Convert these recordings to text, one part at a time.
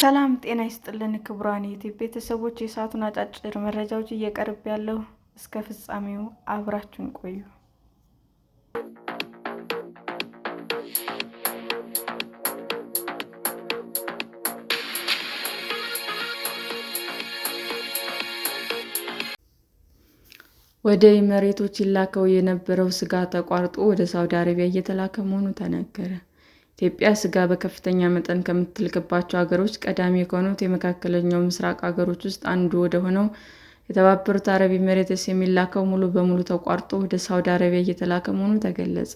ሰላም ጤና ይስጥልን ክቡራን የዩቲዩብ ቤተሰቦች፣ የሰዓቱን አጫጭር መረጃዎች እየቀርብ ያለው እስከ ፍጻሜው አብራችሁን ቆዩ። ወደ ኢሚሬቶች ይላከው የነበረው ስጋ ተቋርጦ ወደ ሳውዲ አረቢያ እየተላከ መሆኑ ተነገረ። ኢትዮጵያ ስጋ በከፍተኛ መጠን ከምትልክባቸው ሀገሮች ቀዳሚ ከሆኑት የመካከለኛው ምስራቅ ሀገሮች ውስጥ አንዱ ወደ ሆነው የተባበሩት አረብ ኤሚሬትስ የሚላከው ሙሉ በሙሉ ተቋርጦ ወደ ሳውዲ አረቢያ እየተላከ መሆኑ ተገለጸ።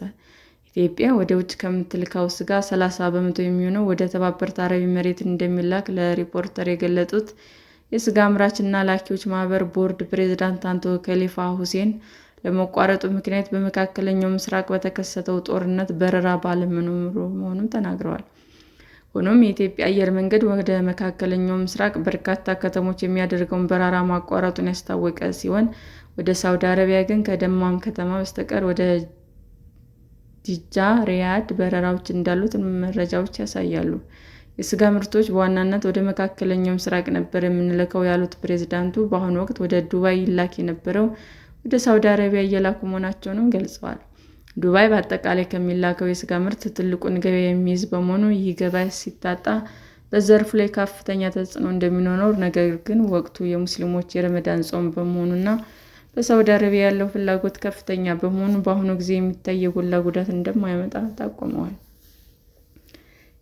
ኢትዮጵያ ወደ ውጭ ከምትልከው ስጋ 30 በመቶ የሚሆነው ወደ ተባበሩት አረብ ኤሚሬትስ እንደሚላክ ለሪፖርተር የገለጹት የስጋ አምራችና ላኪዎች ማህበር ቦርድ ፕሬዝዳንት አቶ ከሊፋ ሁሴን ለመቋረጡ ምክንያት በመካከለኛው ምስራቅ በተከሰተው ጦርነት በረራ ባለመኖሩ መሆኑን ተናግረዋል። ሆኖም የኢትዮጵያ አየር መንገድ ወደ መካከለኛው ምስራቅ በርካታ ከተሞች የሚያደርገውን በረራ ማቋረጡን ያስታወቀ ሲሆን ወደ ሳውዲ አረቢያ ግን ከደማም ከተማ በስተቀር ወደ ጂዳ፣ ሪያድ በረራዎች እንዳሉት መረጃዎች ያሳያሉ። የስጋ ምርቶች በዋናነት ወደ መካከለኛው ምስራቅ ነበር የምንልከው ያሉት ፕሬዝዳንቱ በአሁኑ ወቅት ወደ ዱባይ ይላክ የነበረው ወደ ሳውዲ አረቢያ እየላኩ መሆናቸውንም ገልጸዋል። ዱባይ በአጠቃላይ ከሚላከው የስጋ ምርት ትልቁን ገበያ የሚይዝ በመሆኑ ይህ ገበያ ሲታጣ በዘርፉ ላይ ከፍተኛ ተጽዕኖ እንደሚኖረው፣ ነገር ግን ወቅቱ የሙስሊሞች የረመዳን ጾም በመሆኑና በሳውዲ አረቢያ ያለው ፍላጎት ከፍተኛ በመሆኑ በአሁኑ ጊዜ የሚታይ የጎላ ጉዳት እንደማያመጣ ጠቁመዋል።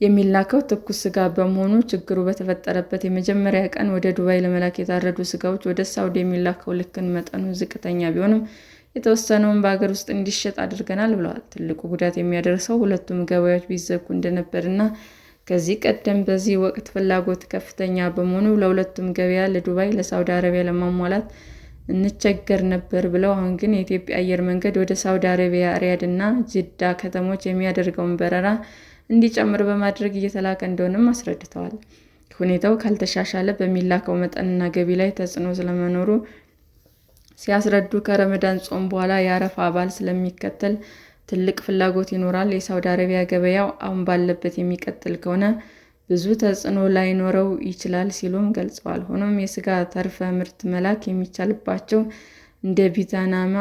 የሚላከው ትኩስ ስጋ በመሆኑ ችግሩ በተፈጠረበት የመጀመሪያ ቀን ወደ ዱባይ ለመላክ የታረዱ ስጋዎች ወደ ሳውዲ የሚላከው ልክን መጠኑ ዝቅተኛ ቢሆንም የተወሰነውን በአገር ውስጥ እንዲሸጥ አድርገናል ብለዋል። ትልቁ ጉዳት የሚያደርሰው ሁለቱም ገበያዎች ቢዘጉ እንደነበርና ከዚህ ቀደም በዚህ ወቅት ፍላጎት ከፍተኛ በመሆኑ ለሁለቱም ገበያ ለዱባይ፣ ለሳውዲ አረቢያ ለማሟላት እንቸገር ነበር ብለው፣ አሁን ግን የኢትዮጵያ አየር መንገድ ወደ ሳውዲ አረቢያ ሪያድ እና ጂዳ ከተሞች የሚያደርገውን በረራ እንዲጨምር በማድረግ እየተላከ እንደሆነም አስረድተዋል። ሁኔታው ካልተሻሻለ በሚላከው መጠንና ገቢ ላይ ተጽዕኖ ስለመኖሩ ሲያስረዱ ከረመዳን ጾም በኋላ የአረፋ በዓል ስለሚከተል ትልቅ ፍላጎት ይኖራል። የሳውዲ አረቢያ ገበያው አሁን ባለበት የሚቀጥል ከሆነ ብዙ ተጽዕኖ ላይኖረው ይችላል ሲሉም ገልጸዋል። ሆኖም የስጋ ተረፈ ምርት መላክ የሚቻልባቸው እንደ ቪየትናም፣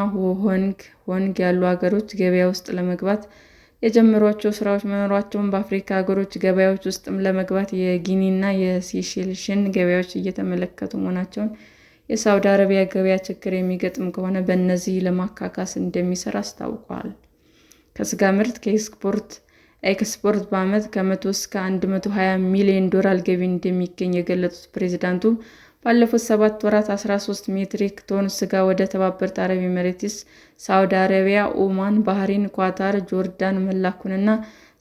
ሆንግ ያሉ ሀገሮች ገበያ ውስጥ ለመግባት የጀመሯቸው ስራዎች መኖራቸውን፣ በአፍሪካ ሀገሮች ገበያዎች ውስጥም ለመግባት የጊኒና የሲሼልስን ገበያዎች እየተመለከቱ መሆናቸውን፣ የሳውዲ አረቢያ ገበያ ችግር የሚገጥም ከሆነ በእነዚህ ለማካካስ እንደሚሰራ አስታውቀዋል። ከስጋ ምርት ኤክስፖርት በዓመት ከ100 እስከ 120 ሚሊዮን ዶላር ገቢ እንደሚገኝ የገለጹት ፕሬዝዳንቱ ባለፉት 7 ወራት 13 ሜትሪክ ቶን ስጋ ወደ ተባበሩት አረብ ኤሚሬትስ፣ ሳውዲ አረቢያ፣ ኦማን፣ ባህሬን፣ ኳታር፣ ጆርዳን መላኩንና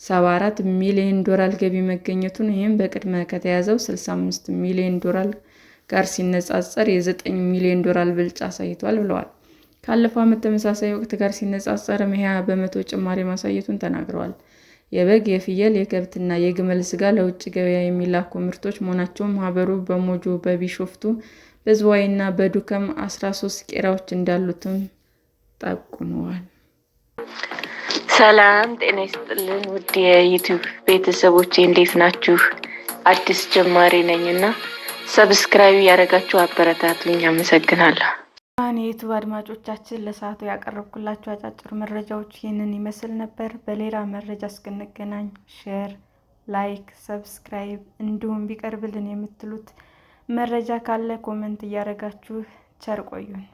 74 ሚሊዮን ዶላር ገቢ መገኘቱን፣ ይህም በቅድመ ከተያዘው 65 ሚሊዮን ዶላር ጋር ሲነጻጸር የ9 ሚሊዮን ዶላር ብልጫ አሳይቷል ብለዋል። ካለፈው ዓመት ተመሳሳይ ወቅት ጋር ሲነጻጸር 20 በመቶ ጭማሪ ማሳየቱን ተናግረዋል። የበግ፣ የፍየል፣ የከብትና የግመል ስጋ ለውጭ ገበያ የሚላኩ ምርቶች መሆናቸውን ማህበሩ በሞጆ፣ በቢሾፍቱ፣ በዝዋይና በዱከም 13 ቄራዎች እንዳሉትም ጠቁመዋል። ሰላም ጤና ይስጥልን ውድ የዩቲዩብ ቤተሰቦቼ እንዴት ናችሁ? አዲስ ጀማሪ ነኝና ሰብስክራይብ ያደረጋችሁ አበረታቱኝ። አመሰግናለሁ። የዩቲዩብ አድማጮቻችን ለሰዓቱ ያቀረብኩላችሁ አጫጭር መረጃዎች ይህንን ይመስል ነበር። በሌላ መረጃ እስክንገናኝ ሼር፣ ላይክ፣ ሰብስክራይብ እንዲሁም ቢቀርብልን የምትሉት መረጃ ካለ ኮሜንት እያደረጋችሁ ቸር ቆዩን።